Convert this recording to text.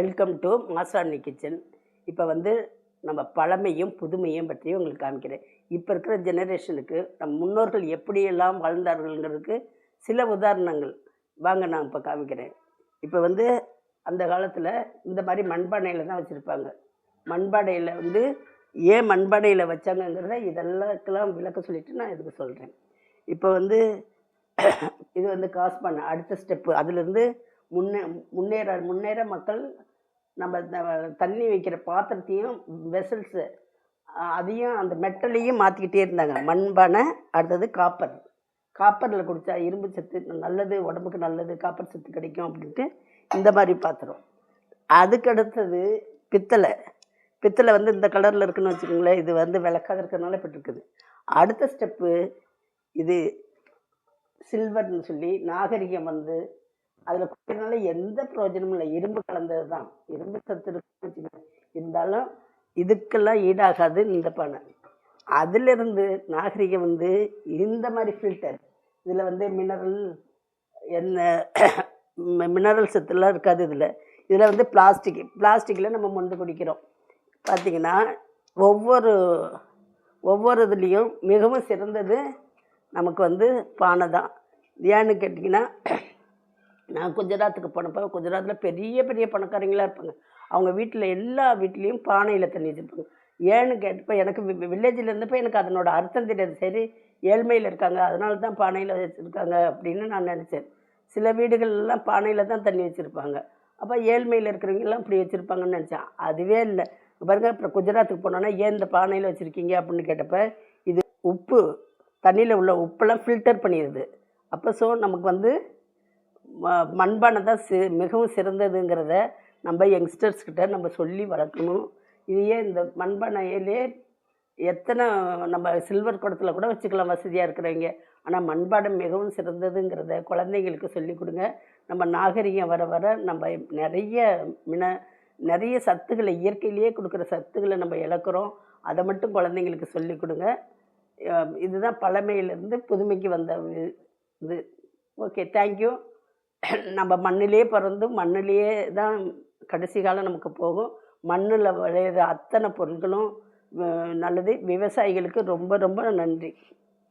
Welcome to Masani kitchen. இப்போ வந்து நம்ம பழமையும் புதுமையும் பற்றி உங்களுக்கு காமிக்கிறேன். இப்போ இருக்கிற ஜெனரேஷனுக்கு நம் முன்னோர்கள் எப்படியெல்லாம் வாழ்ந்தார்கள்ங்கிறதுக்கு சில உதாரணங்கள் வாங்க நான் இப்போ காமிக்கிறேன். இப்போ வந்து அந்த காலத்தில் இந்த மாதிரி மண்பானையில் தான் வச்சுருப்பாங்க. மண்பானையில் வந்து ஏன் மண்பானையில் வச்சாங்கங்கிறத இதெல்லாத்துக்கெல்லாம் விளக்க சொல்லிவிட்டு நான் இதுக்கு சொல்கிறேன். இப்போ வந்து இது வந்து காசு பண்ண அடுத்த ஸ்டெப்பு. அதிலிருந்து முன்னேற மக்கள் நம்ம தண்ணி வைக்கிற பாத்திரத்தையும் வெசல்ஸு அதையும் அந்த மெட்டலையும் மாற்றிக்கிட்டே இருந்தாங்க. மண்பானை, அடுத்தது காப்பரில் குடித்தா இரும்பு சத்து நல்லது, உடம்புக்கு நல்லது, காப்பர் சத்து கிடைக்கும் அப்படின்ட்டு இந்த மாதிரி பாத்திரம். அதுக்கு அடுத்தது பித்தளை வந்து இந்த கலரில் இருக்குதுன்னு வச்சுக்கோங்களேன். இது வந்து விளக்காக இருக்கிறதுனால இப்படி இருக்குது. அடுத்த ஸ்டெப்பு இது சில்வர்னு சொல்லி நாகரிகம் வந்து அதில் குடிக்கிறதுனால எந்த பிரயோஜனமும் இல்லை. இரும்பு கலந்தது தான், இரும்பு சத்து இருக்குன்னு வச்சுக்கோங்க. இருந்தாலும் இதுக்கெல்லாம் ஈடாகாது இந்த பானை. அதிலிருந்து நாகரிகம் வந்து இந்த மாதிரி ஃபில்டர், இதில் வந்து மினரல் சத்துலாம் இருக்காது. இதில் வந்து பிளாஸ்டிக்கில் நம்ம மொண்டு குடிக்கிறோம். பார்த்திங்கன்னா ஒவ்வொரு இதுலேயும் மிகவும் சிறந்தது நமக்கு வந்து பானை தான். ஏன்னு கேட்டிங்கன்னா, நான் குஜராத்துக்கு போனப்போ குஜராத்தில் பெரிய பெரிய பணக்காரங்களாக இருப்பாங்க. அவங்க வீட்டில் எல்லா வீட்லேயும் பானையில் தண்ணி வச்சுருப்பாங்க. ஏன்னு கேட்டப்போ எனக்கு வில்லேஜில் இருந்தப்போ எனக்கு அதனோட அர்த்தம் தெரியாது. சரி, ஏழ்மையில் இருக்காங்க அதனால தான் பானையில் வச்சுருக்காங்க அப்படின்னு நான் நினச்சேன். சில வீடுகள்லாம் பானையில் தான் தண்ணி வச்சுருப்பாங்க. அப்போ ஏழ்மையில் இருக்கிறவங்கெல்லாம் இப்படி வச்சுருப்பாங்கன்னு நினச்சேன். அதுவே இல்லை. பாருங்கள், அப்புறம் குஜராத்துக்கு போனோன்னா ஏன் இந்த பானையில் வச்சுருக்கீங்க அப்படின்னு கேட்டப்போ, இது உப்பு, தண்ணியில் உள்ள உப்பெல்லாம் ஃபில்டர் பண்ணிடுது. அப்போ நமக்கு வந்து மண்பானை தான் மிகவும் சிறந்ததுங்கிறத நம்ம யங்ஸ்டர்ஸ்கிட்ட நம்ம சொல்லி வளர்க்கணும். இதையே இந்த மண்பானையிலே எத்தனை நம்ம சில்வர் குடத்தில் கூட வச்சுக்கலாம் வசதியாக இருக்கிறவங்க. ஆனால் மண்பானை மிகவும் சிறந்ததுங்கிறத குழந்தைங்களுக்கு சொல்லிக் கொடுங்க. நம்ம நாகரிகம் வர வர நம்ம நிறைய சத்துக்களை, இயற்கையிலேயே கொடுக்குற சத்துக்களை நம்ம இழக்கிறோம். அதை மட்டும் குழந்தைங்களுக்கு சொல்லிக் கொடுங்க. இதுதான் பழமையிலேருந்து புதுமைக்கு வந்த இது. Okay, thank you. நம்ம மண்ணிலே பிறந்து மண்ணிலேயே தான் கடைசி காலம் நமக்கு போகும். மண்ணில் விளையிற அத்தனை பொருட்களும் நல்லது. விவசாயிகளுக்கு ரொம்ப ரொம்ப நன்றி.